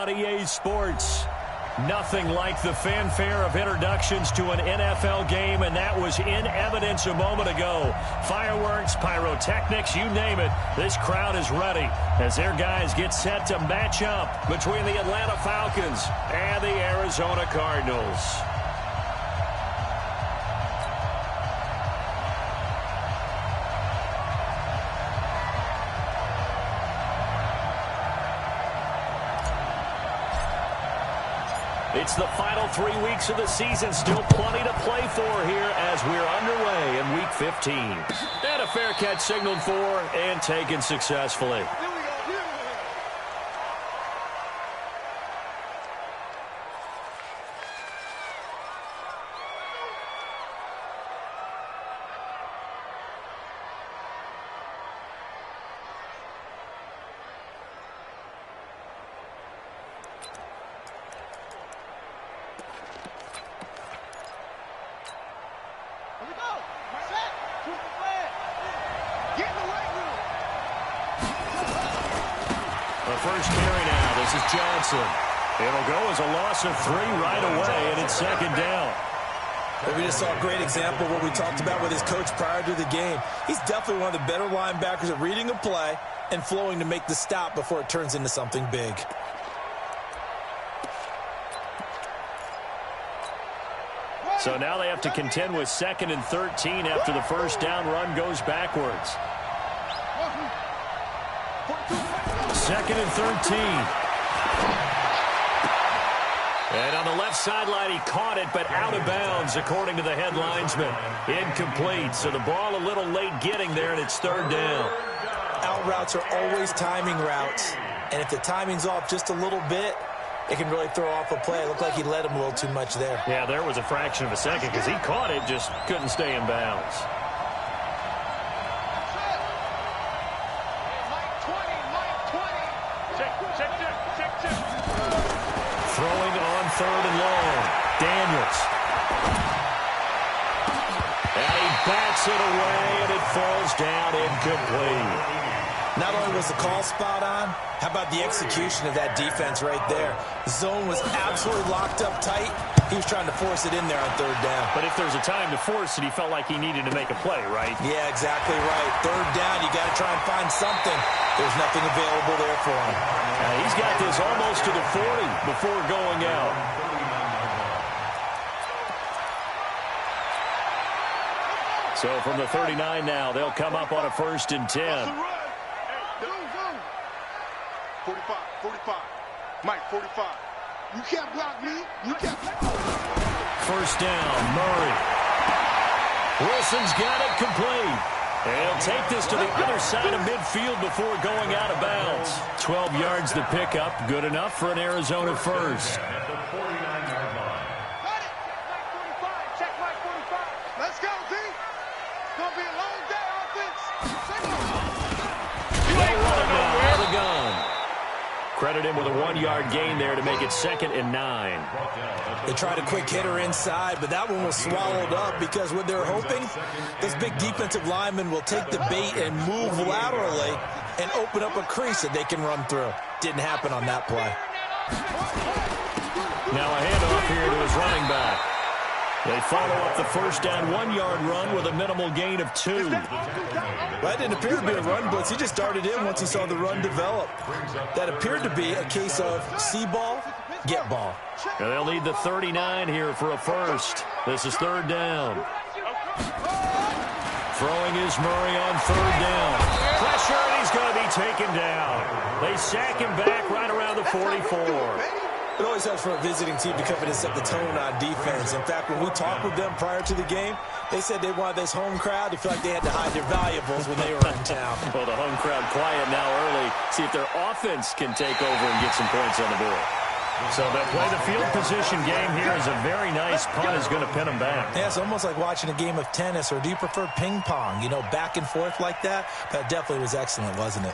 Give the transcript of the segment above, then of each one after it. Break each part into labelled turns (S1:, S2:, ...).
S1: EA Sports. Nothing like the fanfare of introductions to an NFL game, and that was in evidence a moment ago. Fireworks, pyrotechnics, you name it. This crowd is ready as their guys get set to match up between the Atlanta Falcons and the Arizona Cardinals. It's the final 3 weeks of the season. Still plenty to play for here as we're underway in Week 15. And a fair catch signaled for and taken successfully.
S2: First carry now. This is Johnson. It'll go as a loss of 3 right away, and it's second down.
S3: We just saw a great example of what we talked about with his coach prior to the game. He's definitely one of the better linebackers at reading a play and flowing to make the stop before it turns into something big.
S1: So now they have to contend with 2nd and 13 after the first down run goes backwards. 2nd and 13. And on the left sideline, he caught it, but out of bounds, according to the head linesman. Incomplete, so the ball a little late getting there, and it's 3rd down.
S3: Out routes are always timing routes, and if the timing's off just a little bit, it can really throw off a play. It looked like he led him a little too much there.
S1: Yeah, there was a fraction of a second because he caught it, just couldn't stay in bounds. Throwing on 3rd and long. Daniels. And he bats it away, and it falls down incomplete.
S3: Not only was the call spot on, how about the execution of that defense right there? The zone was absolutely locked up tight. He was trying to force it in there on 3rd down.
S1: But if there's a time to force it, he felt like he needed to make a play, right?
S3: Yeah, exactly right. 3rd down, you got to try and find something. There's nothing available there for him.
S1: He's got this almost to the 40 before going out. So from the 39 now, they'll come up on a 1st and 10.
S4: 45, 45. Mike, 45. You can't block me. You can't block me.
S1: 1st down, Murray. Wilson's got it complete. And he'll take this to the other side of midfield before going out of bounds. 12 yards to pick up. Good enough for an Arizona first.
S4: At the 49-yard line. Got it. Check Mike 45. Let's go, D. It's going to be a long day, offense.
S1: You ain't running nowhere. The gun. Credit him with a 1-yard gain there to make it 2nd and 9.
S3: They tried a quick hitter inside, but that one was swallowed up because what they're hoping, this big defensive lineman will take the bait and move laterally and open up a crease that they can run through. Didn't happen on that play.
S1: Now a handoff here to his running back. They follow up the first down 1-yard run with a minimal gain of 2.
S3: Well, that didn't appear to be a run blitz. He just darted in once he saw the run develop. That appeared to be a case of see ball, get ball.
S1: Now they'll need the 39 here for a first. This is 3rd down. Throwing is Murray on 3rd down. Pressure, and he's going to be taken down. They sack him back right around the 44.
S3: It always helps for a visiting team to come in and set the tone on defense. In fact, when we talked with them prior to the game, they said they wanted this home crowd to feel like they had to hide their valuables when they were in town.
S1: Well, the home crowd quiet now early. See if their offense can take over and get some points on the board. So they'll play the field position game here as a very nice punt is going to pin them back.
S3: Yeah, it's almost like watching a game of tennis, or do you prefer ping pong? You know, back and forth like that? That definitely was excellent, wasn't it?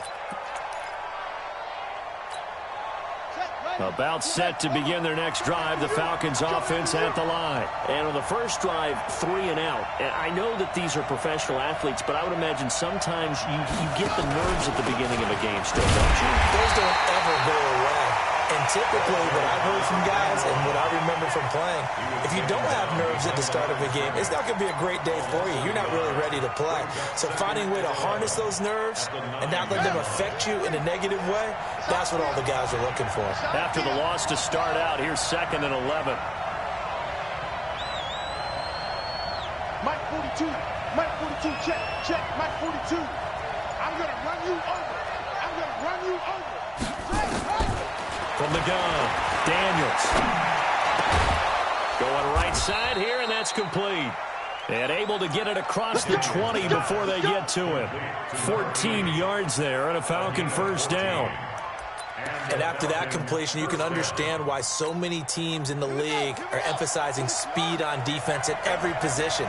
S1: About set to begin their next drive, the Falcons offense at the line. And on the first drive, 3 and out. And I know that these are professional athletes, but I would imagine sometimes you get the nerves at the beginning of a game still, don't you?
S3: Those don't ever go away. And typically what I've heard from guys and what I remember from playing, if you don't have nerves at the start of a game, it's not going to be a great day for you. You're not really ready to play. So finding a way to harness those nerves and not let them affect you in a negative way, that's what all the guys are looking for.
S1: After the loss to start out, here's 2nd and 11.
S4: Mike 42. Mike 42. Check. Mike 42. I'm going to run you over. I'm going to run you over.
S1: From the gun, Daniels. Going right side here, and that's complete. And able to get it across the 20 before they get to him. 14 yards there and a Falcon first down.
S3: And after that completion, you can understand why so many teams in the league are emphasizing speed on defense at every position.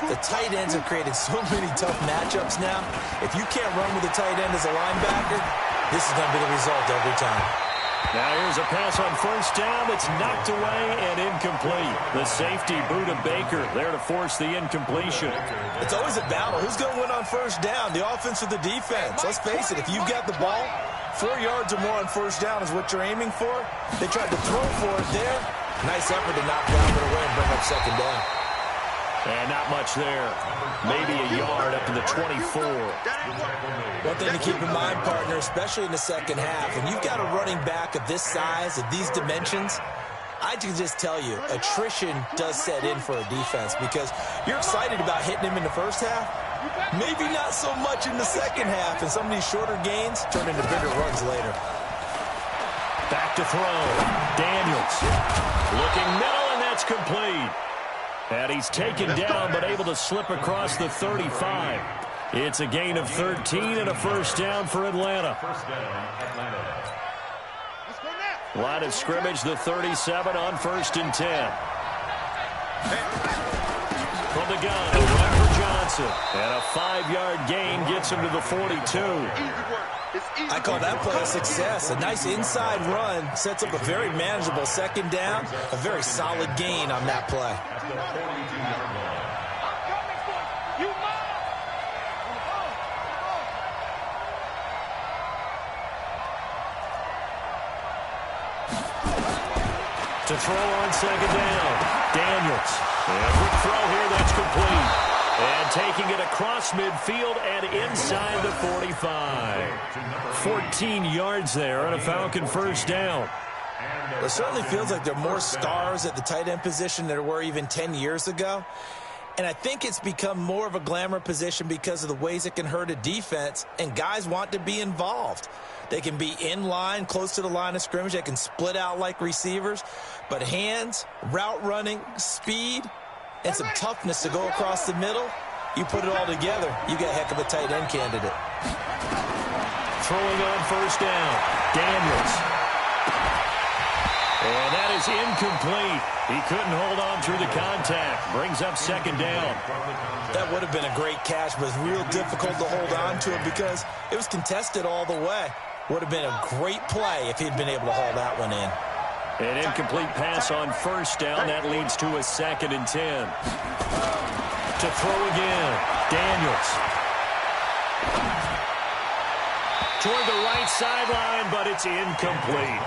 S3: The tight ends have created so many tough matchups now. If you can't run with a tight end as a linebacker, this is going to be the result every time.
S1: Now here's a pass on first down that's knocked away and incomplete. The safety, Buda Baker, there to force the incompletion.
S3: It's always a battle. Who's going to win on first down, the offense or the defense? Let's face it, if you've got the ball, 4 yards or more on first down is what you're aiming for. They tried to throw for it there. Nice effort to knock down it away and bring up second down.
S1: And not much there. Maybe a yard up to the 24.
S3: One thing to keep in mind, partner, especially in the second half, when you've got a running back of this size, of these dimensions, I can just tell you, attrition does set in for a defense because you're excited about hitting him in the first half. Maybe not so much in the second half, and some of these shorter gains turn into bigger runs later.
S1: Back to throw. Daniels. Looking middle, and that's complete. And he's taken down, but able to slip across the 35. It's a gain of 13 and a first down for Atlanta. Line of scrimmage, the 37 on 1st and 10. From the gun, a run for Johnson. And a 5-yard gain gets him to the 42.
S3: I call that play a success. A nice inside run sets up a very manageable second down. A very solid gain on that play.
S1: To throw on second down, Daniels. And quick throw here, that's complete. And taking it across midfield and inside the 45. 14 yards there on a Falcon first down.
S3: It certainly feels like there are more stars at the tight end position than there were even 10 years ago. And I think it's become more of a glamour position because of the ways it can hurt a defense, and guys want to be involved. They can be in line, close to the line of scrimmage. They can split out like receivers. But hands, route running, speed, and some toughness to go across the middle, you put it all together, you got a heck of a tight end candidate.
S1: Throwing on first down, Daniels. And that is incomplete. He couldn't hold on through the contact. Brings up second down.
S3: That would have been a great catch, but it's real difficult to hold on to it because it was contested all the way. Would have been a great play if he'd been able to haul that one in.
S1: An incomplete pass on first down. That leads to a 2nd and 10. To throw again, Daniels. Toward the right sideline, but it's incomplete.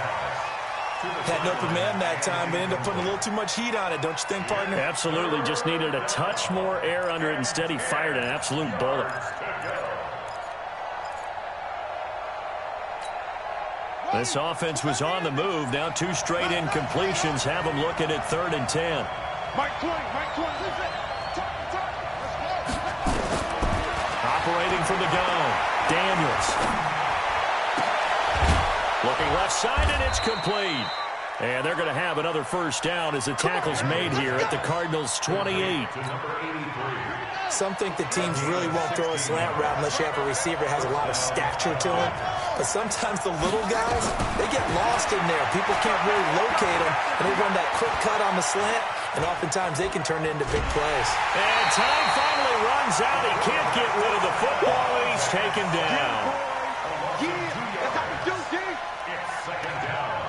S3: Had an open man that time, but ended up putting a little too much heat on it, don't you think, partner?
S1: Absolutely. Just needed a touch more air under it. Instead, he fired an absolute bullet. This offense was on the move. Now 2 straight incompletions have them looking at 3rd and 10.
S4: Mike 20.
S1: Operating from the gun, Daniels. Looking left side, and it's complete. And they're going to have another first down as the tackle's made here at the Cardinals' 28.
S3: Some think the teams really won't throw a slant route unless you have a receiver that has a lot of stature to him. But sometimes the little guys, they get lost in there. People can't really locate them, and they run that quick cut on the slant, and oftentimes they can turn it into big plays.
S1: And time finally runs out. He can't get rid of the football. He's taken down.
S4: That's how we do, G.
S2: It's second down.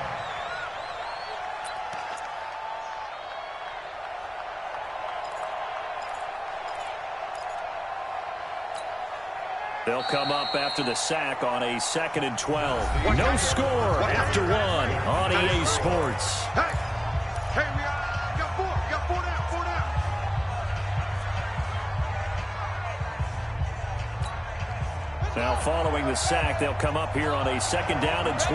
S1: They'll come up after the sack on a 2nd and 12. No score after 1 on EA Sports.
S4: Hey, we got 4. We got 4 down. 4 down.
S1: Now following the sack, they'll come up here on a 2nd down and 12.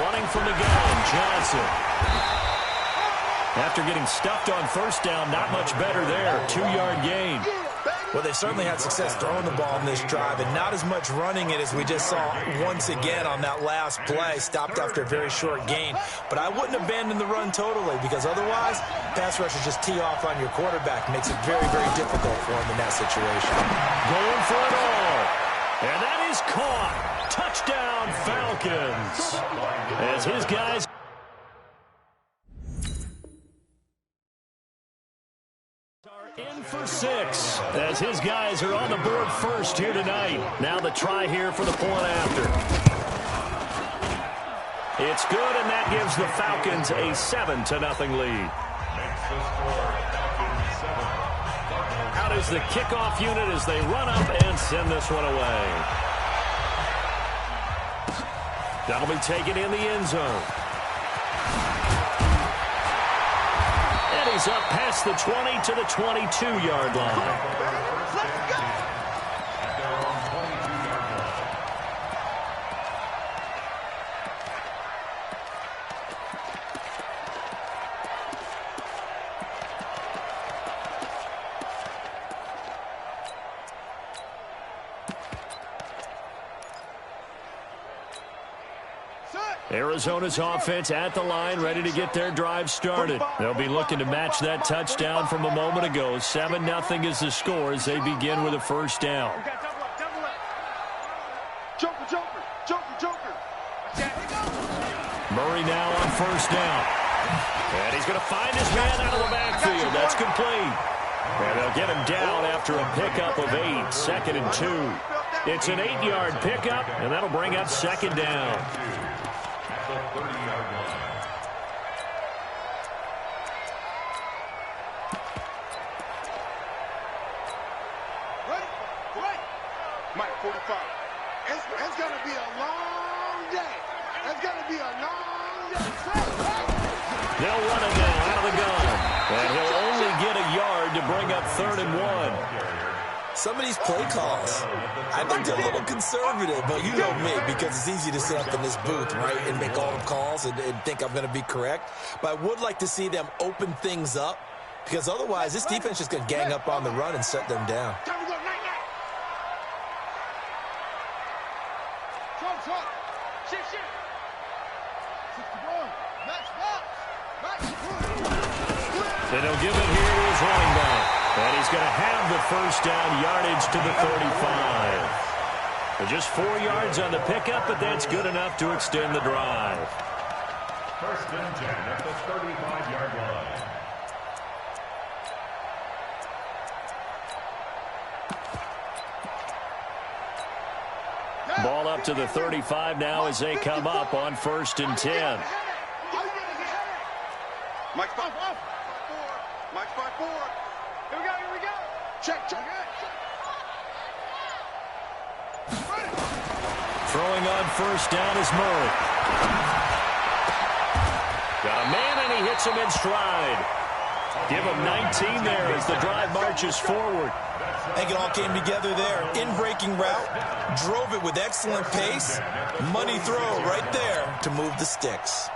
S1: Running from the gun, Johnson. After getting stuffed on 1st down, not much better there. 2-yard gain.
S3: Well, they certainly had success throwing the ball in this drive, and not as much running it as we just saw once again on that last play. Stopped after a very short gain. But I wouldn't abandon the run totally, because otherwise, pass rushers just tee off on your quarterback. Makes it very, very difficult for him in that situation.
S1: Going for it all. And that is caught. Touchdown, Falcons. As his guys... in for 6 as his guys are on the board first here tonight. Now the try here for the point after. It's good, and that gives the Falcons a 7-0 lead. Out is the kickoff unit as they run up and send this one away. That'll be taken in the end zone. He's up past the 20 to the 22-yard line.
S4: Let's go.
S1: Arizona's offense at the line, ready to get their drive started. They'll be looking to match that touchdown from a moment ago. 7-0 is the score as they begin with a 1st down. Murray now on 1st down. And he's going to find his man out of the backfield. That's complete. And they'll get him down after a pickup of 8, 2nd and 2. It's an 8-yard pickup, and that'll bring up 2nd down.
S4: Mike 45. It's going to be a long day. It's going to be a long day.
S1: They'll run it now out of the gun. And he'll only get a yard to bring up 3rd and 1.
S3: Some of these play calls, I think they're a little conservative, but you know me, because it's easy to sit up in this booth, right, and make all the calls and think I'm going to be correct. But I would like to see them open things up, because otherwise this defense is going to gang up on the run and shut them down.
S1: Then he'll give it here to his running back. And he's going to have the 1st down yardage to the 35. So just 4 yards on the pickup, but that's good enough to extend the drive.
S2: 1st and 10 at the 35-yard line.
S1: Ball up to the 35 now as they come up on 1st and 10.
S4: Mike 5-4. Mike 5-4. Here we go. Check.
S1: Throwing on 1st down is Murray. Got a man, and he hits him in stride. Give him 19 there as the drive marches forward.
S3: I think it all came together there. In-breaking route, drove it with excellent pace. Money throw right there to move the sticks.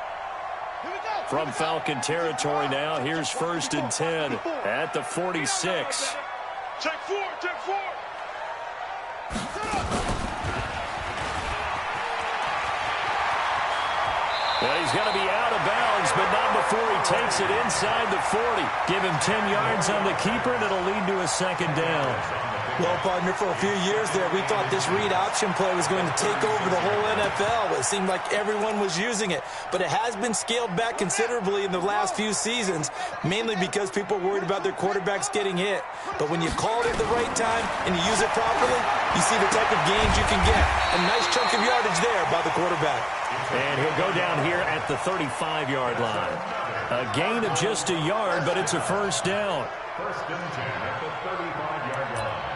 S1: From Falcon territory now, here's 1st and 10 at the 46.
S4: Check 4.
S1: Well, he's going to be out of bounds, but not before he takes it inside the 40. Give him 10 yards on the keeper, and it'll lead to a 2nd down.
S3: Well, partner, for a few years there, we thought this read option play was going to take over the whole NFL. It seemed like everyone was using it. But it has been scaled back considerably in the last few seasons, mainly because people are worried about their quarterbacks getting hit. But when you call it at the right time and you use it properly, you see the type of gains you can get. A nice chunk of yardage there by the quarterback.
S1: And he'll go down here at the 35-yard line. A gain of just a yard, but it's a first down.
S2: First and 10 at the 35-yard line.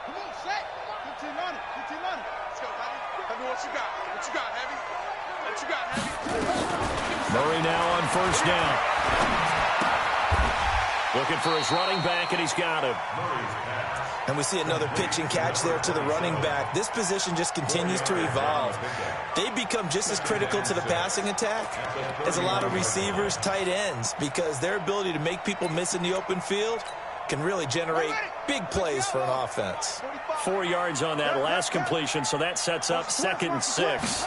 S4: Come on, Shaq. 15 on it. 15 on it. Let's go, Heavy. Heavy, what you got? What you got, Heavy? What you got, Heavy?
S1: Murray now on first down. Looking for his running back, and he's got him.
S3: And we see another pitch and catch there to the running back. This position just continues to evolve. They become just as critical to the passing attack as a lot of receivers, tight ends, because their ability to make people miss in the open field can really generate big plays for an offense.
S1: 4 yards on that last completion, so that sets up 2nd and 6.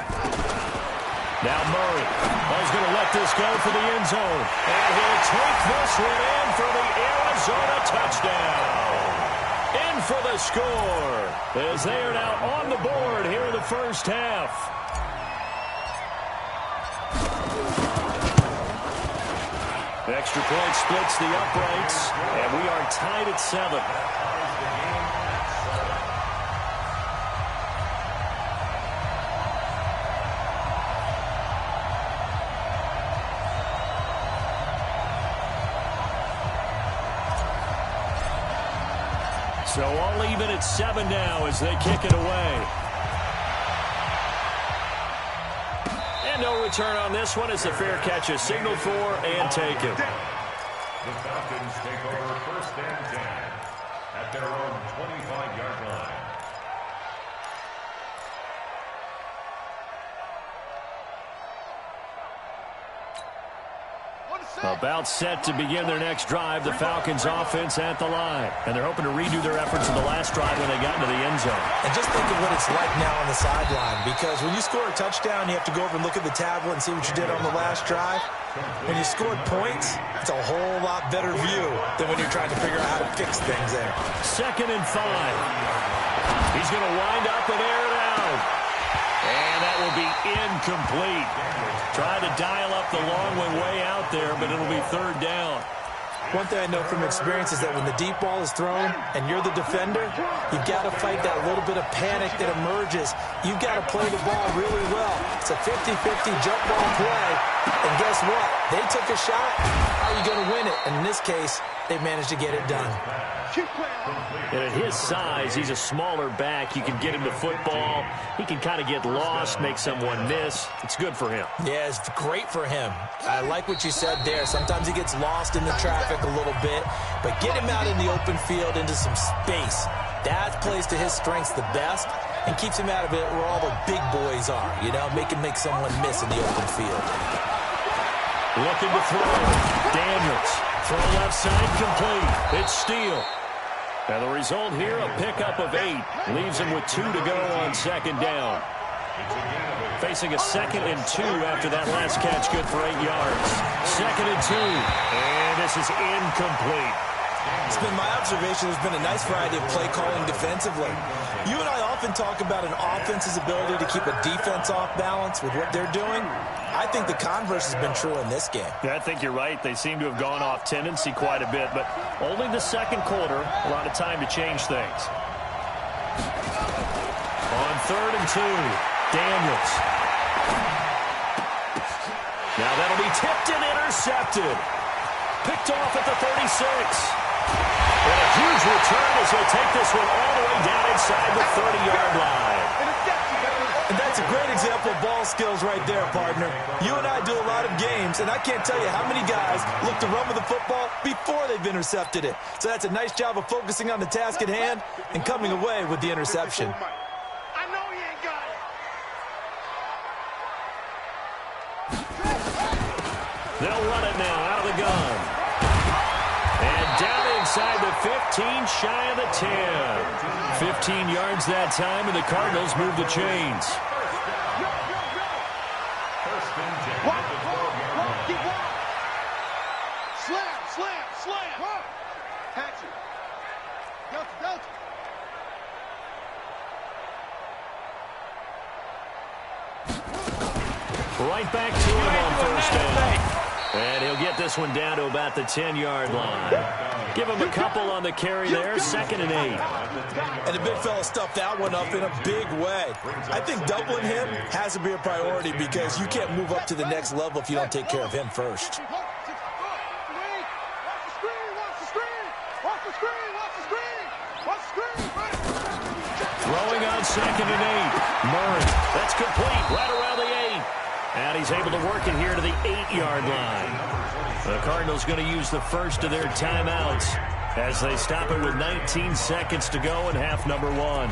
S1: Now Murray. He's going to let this go for the end zone. And he'll take this one in for the Arizona touchdown. In for the score, as they are now on the board here in the first half. Extra point splits the uprights, and we are tied at 7. So all even at 7 now as they kick it away. And no return on this one as the fair catch is signaled for and taken.
S2: The Falcons take over first and 10 at their own 25-yard line.
S1: About set to begin their next drive, the Falcons offense at the line. And they're hoping to redo their efforts in the last drive when they got into the end zone.
S3: And just think of what it's like now on the sideline, because when you score a touchdown, you have to go over and look at the tablet and see what you did on the last drive. When you scored points, it's a whole lot better view than when you're trying to figure out how to fix things there.
S1: 2nd and 5. He's going to wind up and air it out. And that will be incomplete. Trying to dial up the long one way out there, but it'll be 3rd down.
S3: One thing I know from experience is that when the deep ball is thrown and you're the defender, you've got to fight that little bit of panic that emerges. You've got to play the ball really well. It's a 50-50 jump ball play. And guess what? They took a shot. How are you going to win it? And in this case, they managed to get it done.
S1: And at his size, he's a smaller back. You can get him to football. He can kind of get lost, make someone miss. It's good for him.
S3: Yeah, it's great for him. I like what you said there. Sometimes he gets lost in the traffic a little bit, but get him out in the open field into some space. That plays to his strengths the best and keeps him out of it where all the big boys are, you know, make someone miss in the open field.
S1: Looking to throw. Daniels. Throw left side complete. It's Steele. And the result here, a pickup of 8. Leaves him with 2 to go on 2nd down. Facing a 2nd and 2 after that last catch, good for 8 yards. 2nd and 2. And this is incomplete.
S3: It's been my observation there's been a nice variety of play calling defensively. You and I often talk about an offense's ability to keep a defense off balance with what they're doing. I think the converse has been true in this game.
S1: Yeah, I think you're right. They seem to have gone off tendency quite a bit, but only the 2nd quarter, a lot of time to change things. On 3rd and 2, Daniels. Now that'll be tipped and intercepted. Picked off at the 36. And a huge return as he'll take this one all the way down inside the 30-yard line.
S3: And that's a great example of ball skills right there, partner. You and I do a lot of games, and I can't tell you how many guys look to run with the football before they've intercepted it. So that's a nice job of focusing on the task at hand and coming away with the interception.
S4: I know he ain't got it.
S1: They'll run it now out of the gun. And down inside the 15, shy of the 10. 15 yards that time, and the Cardinals move the chains.
S2: First and 10.
S4: Catch it. Delta, Delta.
S1: Right back to him on first down. And he'll get this one down to about the 10-yard line. Give him a couple on the carry there, 2nd and 8.
S3: And the big fella stuffed that one up in a big way. I think doubling him has to be a priority because you can't move up to the next level if you don't take care of him first.
S1: Throwing on 2nd and 8. Murray, that's complete, right around the 8. And he's able to work it here to the 8-yard line. The Cardinals going to use the first of their timeouts as they stop it with 19 seconds to go in half number 1.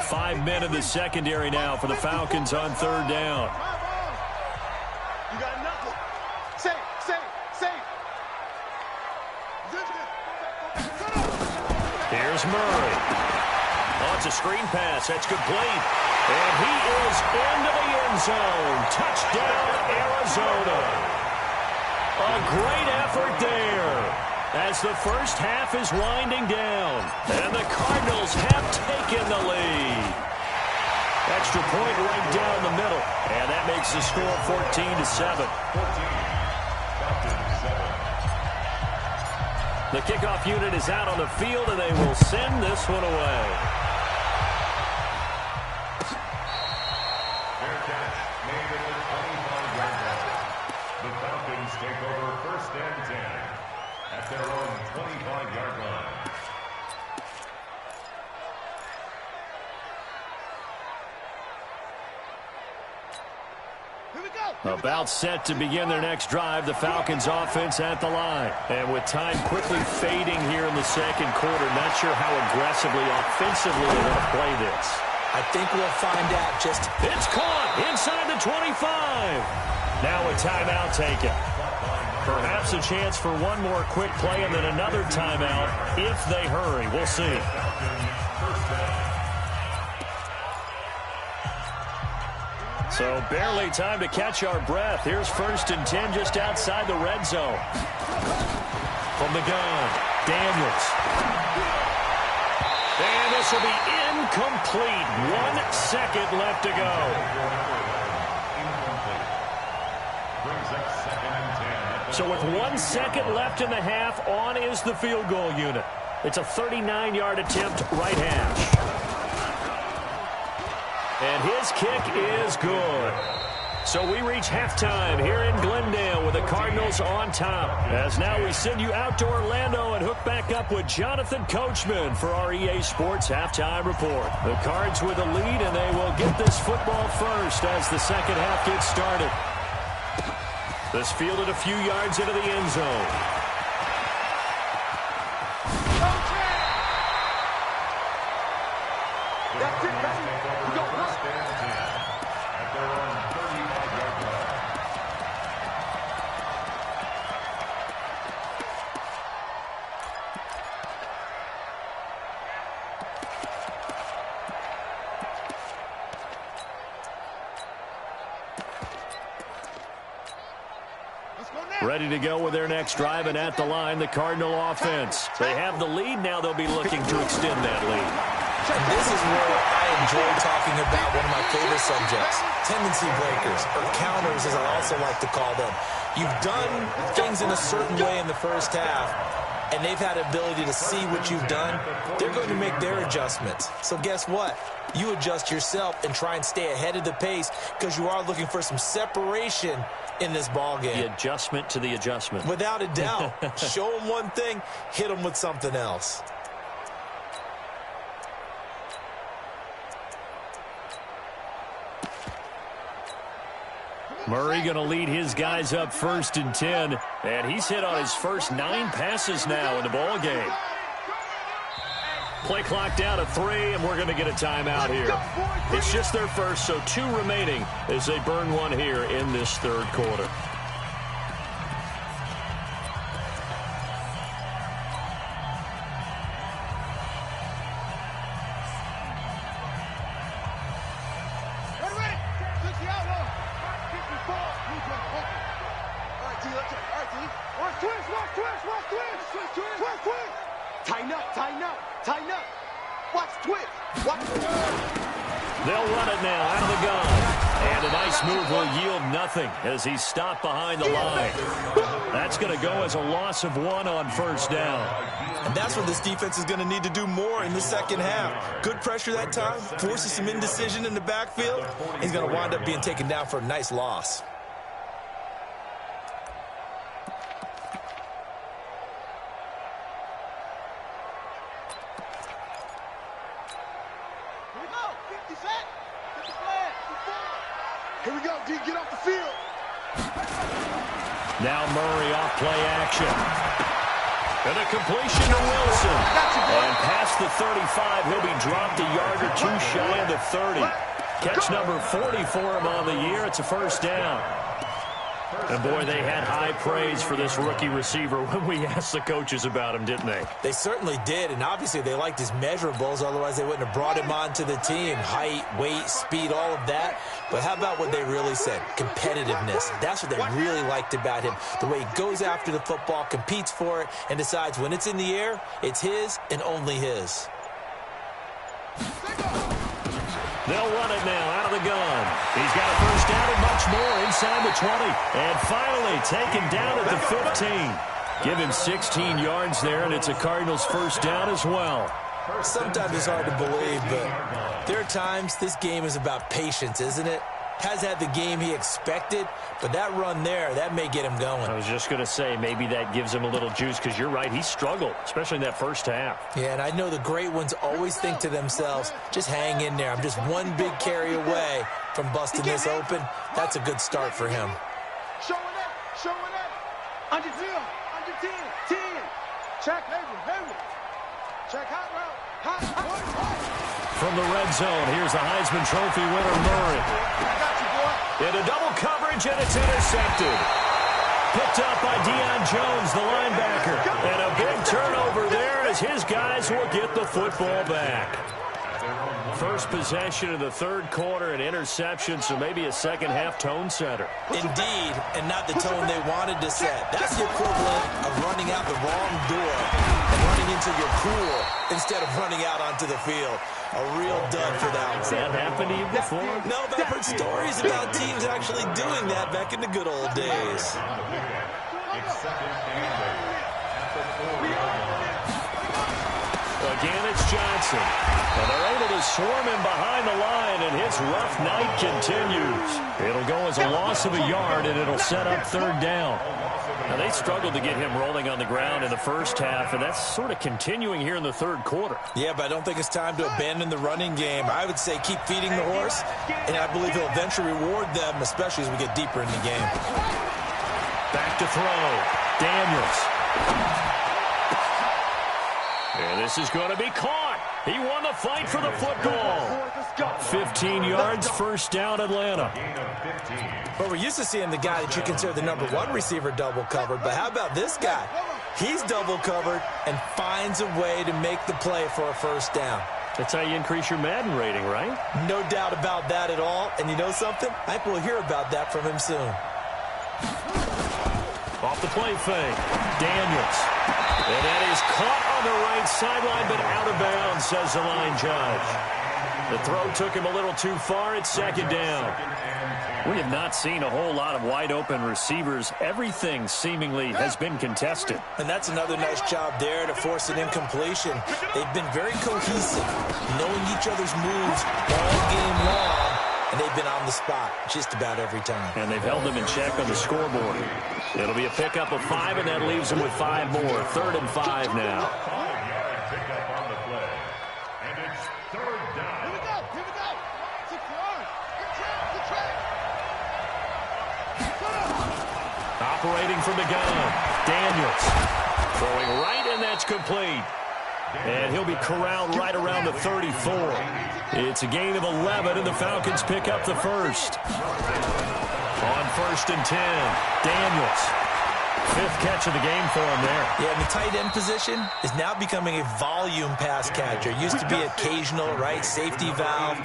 S1: Five men in the secondary now for the Falcons on 3rd down.
S4: You got nothing. Safe.
S1: Here's Murray. Oh, it's a screen pass. That's complete. And he is into the end zone. Touchdown, Arizona. A great effort there as the first half is winding down. And the Cardinals have taken the lead. Extra point right down the middle. And that makes the score 14-7. The kickoff unit is out on the field, and they will send this one away.
S5: Fair catch made at the 25-yard line. The Falcons take over 1st and 10 at their own 25-yard line.
S1: About set to begin their next drive, the Falcons offense at the line. And with time quickly fading here in the 2nd quarter, not sure how aggressively, offensively they're going to play this.
S3: I think we'll find out just...
S1: It's caught inside the 25. Now a timeout taken. Perhaps a chance for one more quick play and then another timeout if they hurry. We'll see. So barely time to catch our breath. Here's 1st and 10 just outside the red zone. From the gun, Daniels. And this will be incomplete. 1 second left to go. So with 1 second left in the half, on is the field goal unit. It's a 39-yard attempt, right hash. And his kick is good. So we reach halftime here in Glendale with the Cardinals on top. As now we send you out to Orlando and hook back up with Jonathan Coachman for our EA Sports Halftime Report. The Cards with a lead, and they will get this football first as the second half gets started. This fielded a few yards into the end zone.
S4: That's it, baby. You go first.
S5: At their own 35-yard line.
S1: Ready to go with their next drive, and at the line, the Cardinal offense. They have the lead. Now they'll be looking to extend that lead.
S3: And this is where I enjoy talking about one of my favorite subjects, tendency breakers, or counters as I also like to call them. You've done things in a certain way in the first half, and they've had the ability to see what you've done. They're going to make their adjustments. So guess what? You adjust yourself and try and stay ahead of the pace because you are looking for some separation in this ball game.
S1: The adjustment to the adjustment.
S3: Without a doubt. Show them one thing, hit them with something else.
S1: Murray going to lead his guys up 1st and 10, and he's hit on his first 9 passes now in the ball game. Play clock down to 3, and we're going to get a timeout here. It's just their first, so 2 remaining as they burn one here in this 3rd quarter.
S4: Tighten up. Tighten up. Watch twitch. Watch twitch.
S1: They'll run it now out of the gun. And a nice move will yield nothing as he's stopped behind the line. That's going to go as a loss of 1 on first down.
S3: And that's what this defense is going to need to do more in the second half. Good pressure that time, forces some indecision in the backfield. He's going to wind up being taken down for a nice loss.
S4: Here we go, D. Get off the field.
S1: Now Murray off play action. And a completion to Wilson. And past the 35, he'll be dropped a yard or two shy of the 30. Catch number 40 for him on the year. It's a first down. And, boy, they had high praise for this rookie receiver when we asked the coaches about him, didn't they?
S3: They certainly did, and obviously they liked his measurables. Otherwise, they wouldn't have brought him onto the team. Height, weight, speed, all of that. But how about what they really said? Competitiveness. That's what they really liked about him. The way he goes after the football, competes for it, and decides when it's in the air, it's his and only his.
S1: They'll run it now out of the gun. He's got a first down and much more inside the 20. And finally taken down at the 15. Give him 16 yards there, and it's a Cardinals first down as well.
S3: Sometimes it's hard to believe, but there are times this game is about patience, isn't it? Has had the game he expected, but that run there, that may get him going.
S1: I was just going to say, maybe that gives him a little juice, because you're right, he struggled, especially in that first half.
S3: Yeah, and I know the great ones always think to themselves, just hang in there. I'm just one big carry away from busting this open. That's a good start for him.
S4: Showing up. Under 10. Under 10. 10. Check. Hayward. Check hot route.
S1: From the red zone, here's the Heisman Trophy winner, Murray. Into double coverage, and it's intercepted. Picked up by Deion Jones, the linebacker. And a big turnover there as his guys will get the football back. First possession of the third quarter, an interception, so maybe a second-half tone setter.
S3: Indeed, and not the tone they wanted to set. That's the equivalent of running out the wrong door and running into your pool instead of running out onto the field. A real dud for that one.
S1: Has that happened to you before?
S3: No, but I've heard stories about teams actually doing that back in the good old days.
S1: Again, it's Johnson. And they're able to swarm him behind the line, and his rough night continues. It'll go as a loss of a yard, and it'll set up third down. Now, they struggled to get him rolling on the ground in the first half, and that's sort of continuing here in the third quarter.
S3: Yeah, but I don't think it's time to abandon the running game. I would say keep feeding the horse, and I believe he'll eventually reward them, especially as we get deeper in the game.
S1: Back to throw. Daniels. And this is going to be caught. He won the fight for the football. 15 yards, first down, Atlanta.
S3: Well, we're used to seeing the guy that you consider the number one receiver double covered, but how about this guy? He's double covered and finds a way to make the play for a first down.
S1: That's how you increase your Madden rating, right?
S3: No doubt about that at all. And you know something? I think we'll hear about that from him soon.
S1: Off the play fake. Daniels. And that is caught on the right sideline, but out of bounds, says the line judge. The throw took him a little too far. It's second down. We have not seen a whole lot of wide-open receivers. Everything seemingly has been contested.
S3: And that's another nice job there to force an incompletion. They've been very cohesive, knowing each other's moves all game long, and they've been on the spot just about every time.
S1: And they've held them in check on the scoreboard. It'll be a pickup of 5, and that leaves them with 5 more. 3rd and 5 now. Operating from the gun, Daniels. Throwing right, and that's complete. And he'll be corralled right around the 34. It's a gain of 11, and the Falcons pick up the first. On 1st and 10, Daniels. 5th catch of the game for him there.
S3: Yeah, and the tight end position is now becoming a volume pass catcher. Used to be occasional, right? Safety valve.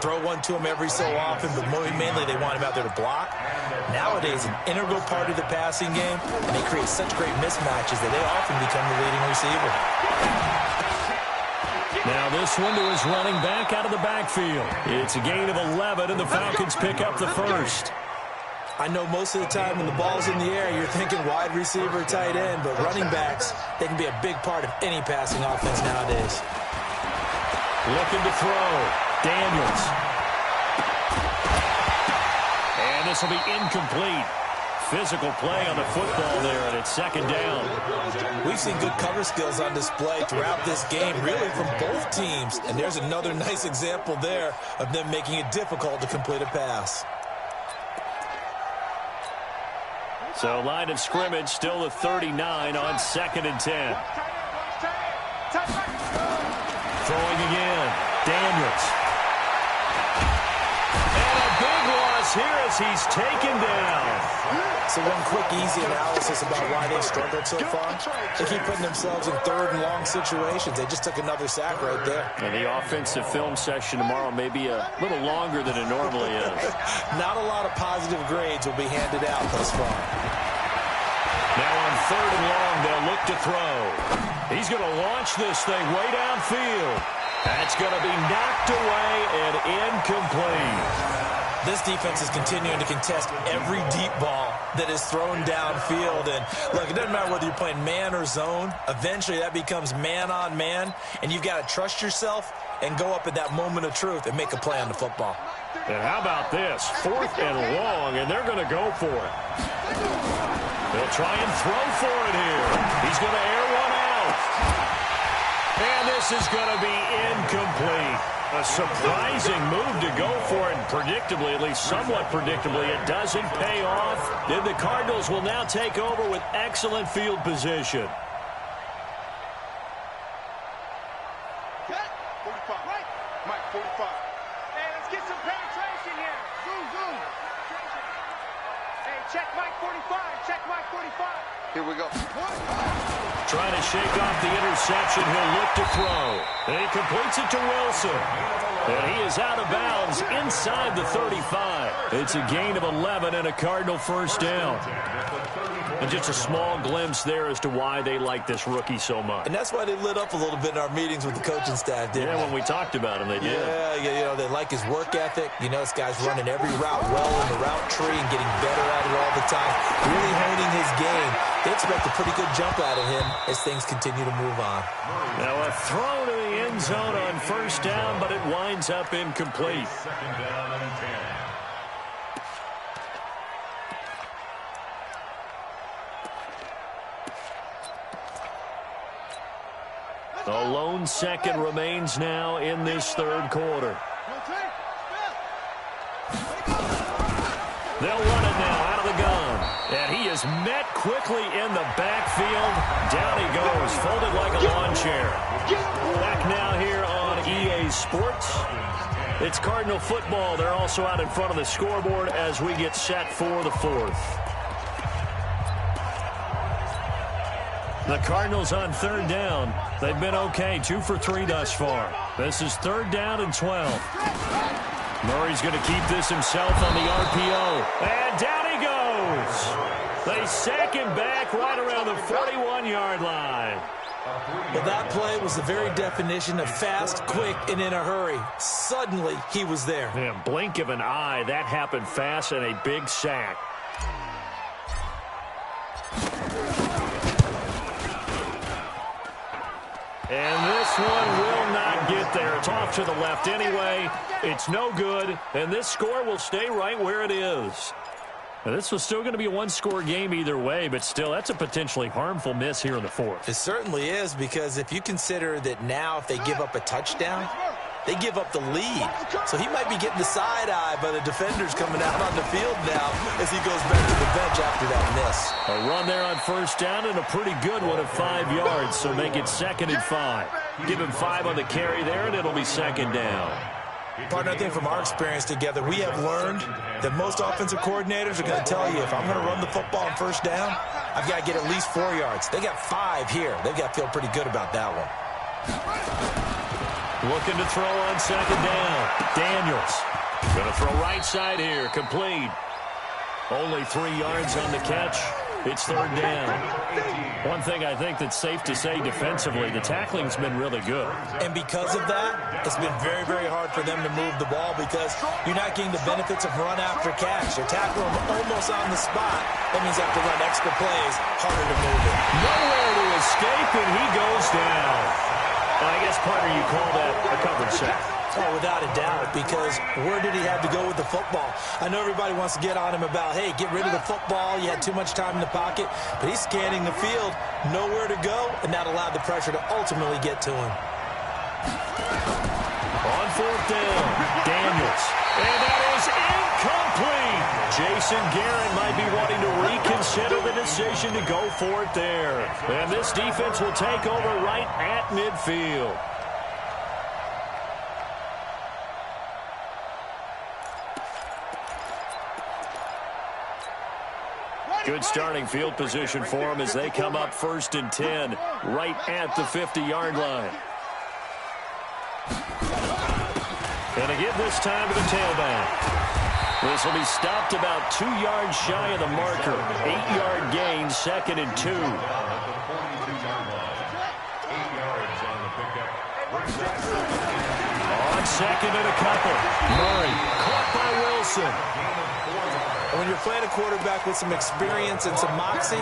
S3: Throw one to him every so often, but mainly they want him out there to block. Nowadays, an integral part of the passing game, and they create such great mismatches that they often become the leading receiver.
S1: Now this one to his running back out of the backfield. It's a gain of 11, and the Falcons pick up the first.
S3: I know most of the time when the ball's in the air, you're thinking wide receiver, tight end, but running backs, they can be a big part of any passing offense nowadays.
S1: Looking to throw. Daniels. And this will be incomplete. Physical play on the football there, and it's second down.
S3: We've seen good cover skills on display throughout this game, really from both teams. And there's another nice example there of them making it difficult to complete a pass.
S1: So line of scrimmage still at 39 on 2nd and 10. Throwing again. Daniels. And a big loss here as he's taken down.
S3: So one quick, easy analysis about why they've struggled so far. They keep putting themselves in third and long situations. They just took another sack right there.
S1: And the offensive film session tomorrow may be a little longer than it normally is.
S3: Not a lot of positive grades will be handed out thus far.
S1: Now on 3rd and long, they'll look to throw. He's going to launch this thing way downfield. That's going to be knocked away and incomplete.
S3: This defense is continuing to contest every deep ball that is thrown downfield. And look, it doesn't matter whether you're playing man or zone. Eventually that becomes man on man, and you've got to trust yourself and go up at that moment of truth and make a play on the football.
S1: And how about this? 4th and long, and they're going to go for it. They'll try and throw for it here. He's going to air one out. And this is going to be incomplete. A surprising move to go for it, and predictably, at least somewhat predictably, it doesn't pay off. Then the Cardinals will now take over with excellent field position.
S4: Okay, 45. Right. Mike, 45. Hey, let's get some penetration here. Zoom. Hey, check Mike 45. Check Mike 45. Here we go.
S1: Trying to shake off the interception. He'll look to throw. And he completes it to Wilson. And he is out of bounds inside the 35. It's a gain of 11 and a Cardinal first down. And just a small glimpse there as to why they like this rookie so much.
S3: And that's why they lit up a little bit in our meetings with the coaching staff, didn't they?
S1: When we talked about him, they did.
S3: Yeah, you know, they like his work ethic. You know, this guy's running every route well in the route tree and getting better at it all the time. Really honing his game. They expect a pretty good jump out of him as things continue to move on.
S1: Now a throw to the end zone on first down, but it winds up incomplete.
S5: Second down and 10.
S1: The lone second remains now in this third quarter. They'll run it now out of the gun. And he is met quickly in the backfield. Down he goes, folded like a lawn chair. Back now here on EA Sports. It's Cardinal football. They're also out in front of the scoreboard as we get set for the fourth. The Cardinals on 3rd down. They've been okay, 2 for 3 thus far. This is 3rd down and 12. Murray's going to keep this himself on the RPO. And down he goes. They sack him back right around the 41-yard line.
S3: Well, that play was the very definition of fast, quick, and in a hurry. Suddenly, he was there.
S1: Man, blink of an eye, that happened fast and a big sack. And this one will not get there. It's off to the left anyway. It's no good, and this score will stay right where it is. Now, this was still going to be a one-score game either way, but still, that's a potentially harmful miss here in the fourth.
S3: It certainly is, because if you consider that now if they give up a touchdown, they give up the lead. So he might be getting the side eye by the defenders coming out on the field now as he goes back to the bench after that miss.
S1: A run there on first down and a pretty good one of 5 yards, so make it 2nd and 5. Give him 5 on the carry there, and it'll be 2nd down.
S3: Partner, I think from our experience together, we have learned that most offensive coordinators are going to tell you, if I'm going to run the football on first down, I've got to get at least 4 yards. They got 5 here. They've got to feel pretty good about that one.
S1: Looking to throw on 2nd down. Daniels. Going to throw right side here. Complete. Only 3 yards on the catch. It's third down. One thing I think that's safe to say defensively, the tackling's been really good.
S3: And because of that, it's been very, very hard for them to move the ball because you're not getting the benefits of run after catch. They're tackling them almost on the spot. That means they have to run extra plays, harder to move it.
S1: Nowhere to escape, and he goes down. Well, I guess, partner, you call that a covered sack.
S3: Oh, without a doubt, because where did he have to go with the football? I know everybody wants to get on him about, hey, get rid of the football. You had too much time in the pocket. But he's scanning the field, nowhere to go, and that allowed the pressure to ultimately get to him.
S1: On fourth down, Daniels. And that is incomplete. Jason Garrett might be wanting to reconsider the decision to go for it there. And this defense will take over right at midfield. Good starting field position for them as they come up 1st and 10 right at the 50-yard line. And again this time to the tailback. This will be stopped about 2 yards shy of the marker. 8-yard gain, 2nd and 2. On 2nd and a couple. Murray caught by Wilson.
S3: And when you're playing a quarterback with some experience and some moxie,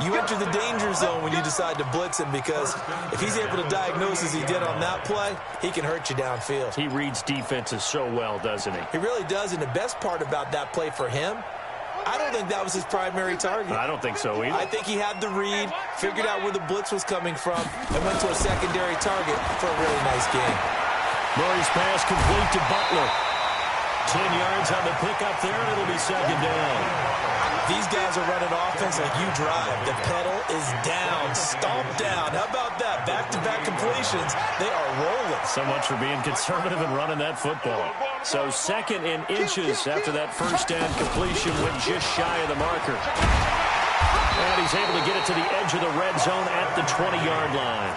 S3: you enter the danger zone when you decide to blitz him because if he's able to diagnose as he did on that play, he can hurt you downfield.
S1: He reads defenses so well, doesn't he?
S3: He really does, and the best part about that play for him, I don't think that was his primary target.
S1: I don't think so either.
S3: I think he had the read, figured out where the blitz was coming from, and went to a secondary target for a really nice game.
S1: Murray's pass complete to Butler. 10 yards on the pickup there, and it'll be 2nd down.
S3: These guys are running offense like you drive. The pedal is down, stomped down. How about that? Back-to-back completions. They are rolling.
S1: So much for being conservative and running that football. So 2nd and inches after that 1st down completion went just shy of the marker. And he's able to get it to the edge of the red zone at the 20-yard line.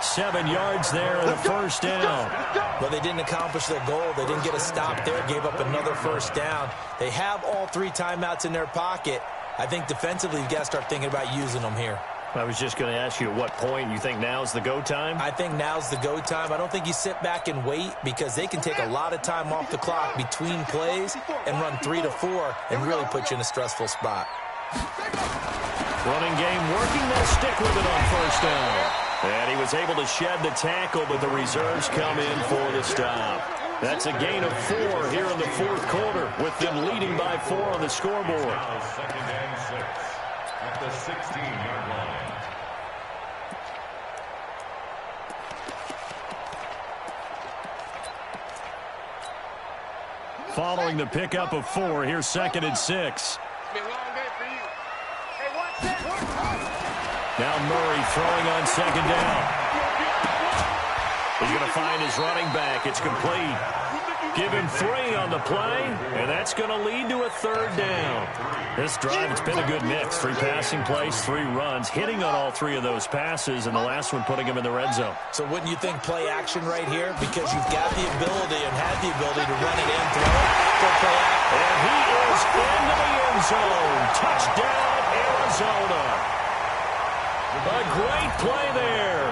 S1: 7 yards there and a 1st down.
S3: Well, they didn't accomplish their goal. They didn't get a stop there, gave up another 1st down. They have all 3 timeouts in their pocket. I think defensively you've got to start thinking about using them here.
S1: I was just going to ask you at what point you think now's the go time?
S3: I think now's the go time. I don't think you sit back and wait because they can take a lot of time off the clock between plays and run 3 to 4 and really put you in a stressful spot.
S1: Running game working. They'll stick with it on 1st down. And he was able to shed the tackle, but the reserves come in for the stop. That's a gain of 4 here in the 4th quarter, with them leading by 4 on the scoreboard.
S5: Now 2nd and 6 at the 16-yard line.
S1: Following the pickup of 4, here's 2nd and 6. Now Murray throwing on 2nd down. He's going to find his running back. It's complete. Give him 3 on the play, and that's going to lead to a 3rd down. This drive, it's been a good mix. 3 passing plays, 3 runs, hitting on all 3 of those passes, and the last one putting him in the red zone.
S3: So wouldn't you think play action right here? Because you've got the ability and had the ability to run it in, throw it, go play action.
S1: And he is into the end zone. Touchdown, Arizona. A great play there.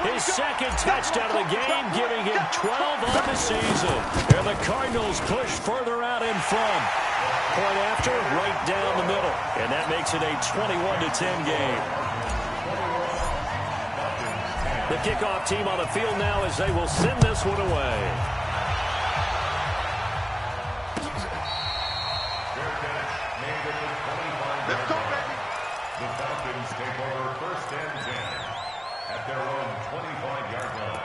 S1: His 2nd touchdown of the game, giving him 12 on the season. And the Cardinals push further out in front. Point after, right down the middle. And that makes it a 21-10 game. The kickoff team on the field now as they will send this one away.
S4: Let's go, baby.
S5: The Falcons take over 1st and 10 at their own 25-yard line.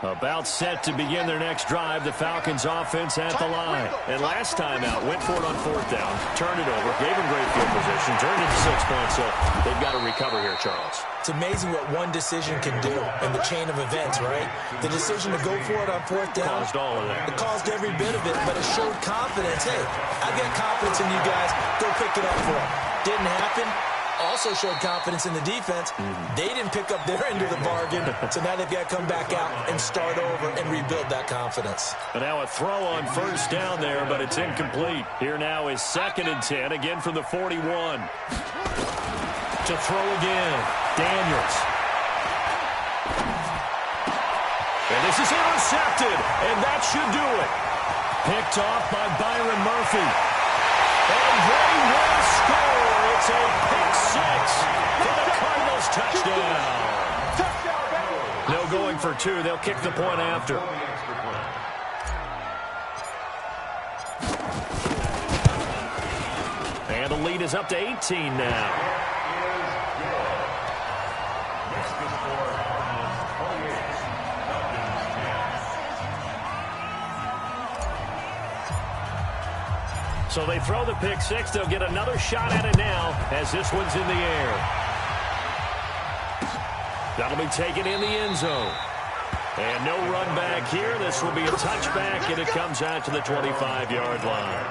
S1: About set to begin their next drive. The Falcons offense at the line. And last time out, went for it on 4th down, turned it over, gave them great field position, turned it to 6 points, so they've got to recover here, Charles.
S3: It's amazing what one decision can do in the chain of events, right? The decision to go for it on 4th down.
S1: Caused all of that.
S3: It caused every bit of it, but it showed confidence. Hey, I've got confidence in you guys. Go pick it up for them. Didn't happen. Also also showed confidence in the defense. They didn't pick up their end of the bargain, so now they've got to come back out and start over and rebuild that confidence.
S1: But now a throw on first down there, but it's incomplete. Here now is 2nd and 10, again from the 41. To throw again, Daniels. And this is intercepted, and that should do it. Picked off by Byron Murphy. And they will score. It's a pick 6 for the Cardinals touchdown. No going for 2. They'll kick the point after. And the lead is up to 18 now. So they throw the pick 6. They'll get another shot at it now as this one's in the air. That'll be taken in the end zone. And no run back here. This will be a touchback, and it comes out to the 25-yard line.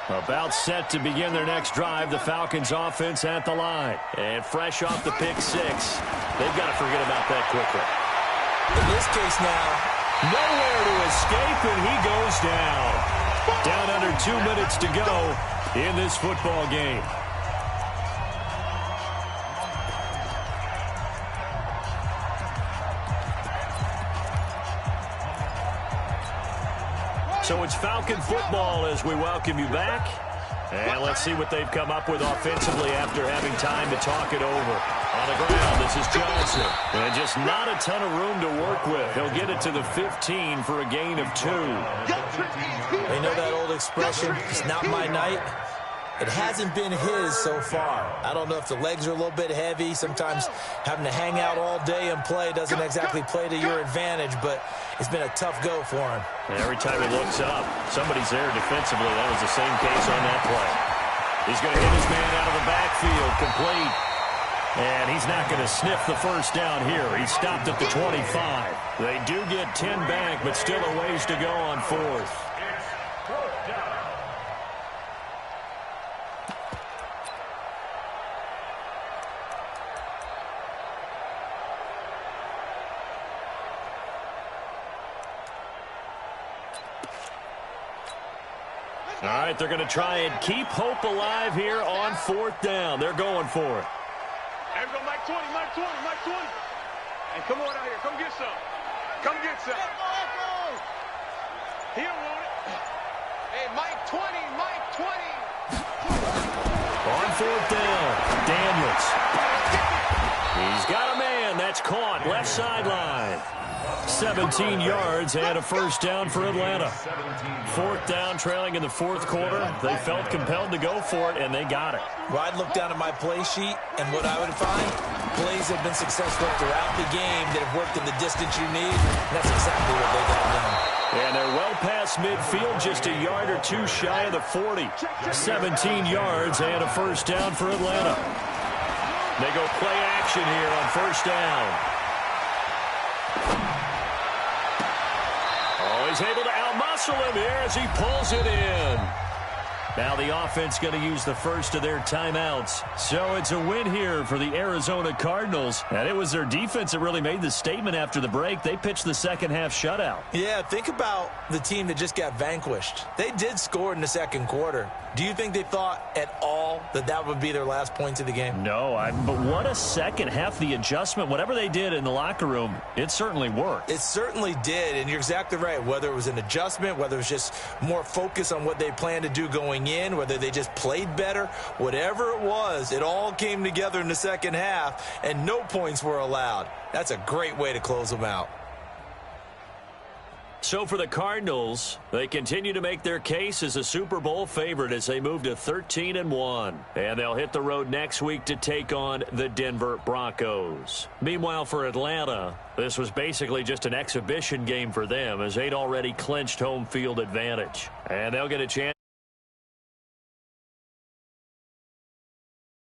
S1: About set to begin their next drive, the Falcons offense at the line. And fresh off the pick 6, they've got to forget about that quickly.
S3: In this case now,
S1: nowhere to escape, and he goes down. Down under 2 minutes to go in this football game. So it's Falcon football as we welcome you back. And let's see what they've come up with offensively after having time to talk it over. On the ground, this is Johnson. And just not a ton of room to work with. He'll get it to the 15 for a gain of 2.
S3: You know that old expression, it's not my night? It hasn't been his so far. I don't know if the legs are a little bit heavy. Sometimes having to hang out all day and play doesn't exactly play to your advantage, but it's been a tough go for him.
S1: And every time he looks up, somebody's there defensively. That was the same case on that play. He's going to hit his man out of the backfield, complete. And he's not going to sniff the first down here. He stopped at the 25. They do get 10 back, but still a ways to go on 4th. All right, they're going to try and keep hope alive here on 4th down. They're going for it.
S4: There we go, Mike 20, Mike 20, Mike 20. Hey, come on out here. Come get some. Come get some. He don't want it. Hey, Mike 20, Mike 20.
S1: On 4th down, Daniels. He's got a man. That's caught. Left sideline. 17 yards and a first down for Atlanta. 4th down, trailing in the 4th quarter. They felt compelled to go for it, and they got it.
S3: Well, I'd look down at my play sheet, and what I would find, plays have been successful throughout the game that have worked in the distance you need. And that's exactly what they got done.
S1: And they're well past midfield, just a yard or 2 shy of the 40. 17 yards and a first down for Atlanta. They go play action here on first down. Oh, he's able to outmuscle him here as he pulls it in. Now the offense going to use the first of their timeouts. So it's a win here for the Arizona Cardinals. And it was their defense that really made the statement after the break. They pitched the second half shutout.
S3: Yeah, think about the team that just got vanquished. They did score in the second quarter. Do you think they thought at all that that would be their last points of the game?
S1: No, but what a second half. The adjustment, whatever they did in the locker room, it certainly worked.
S3: It certainly did, and you're exactly right. Whether it was an adjustment, whether it was just more focus on what they planned to do going in, whether they just played better, whatever it was, it all came together in the second half, and no points were allowed. That's a great way to close them out.
S1: So for the Cardinals, they continue to make their case as a Super Bowl favorite as they move to 13-1. And they'll hit the road next week to take on the Denver Broncos. Meanwhile, for Atlanta, this was basically just an exhibition game for them as they'd already clinched home field advantage. And they'll get a chance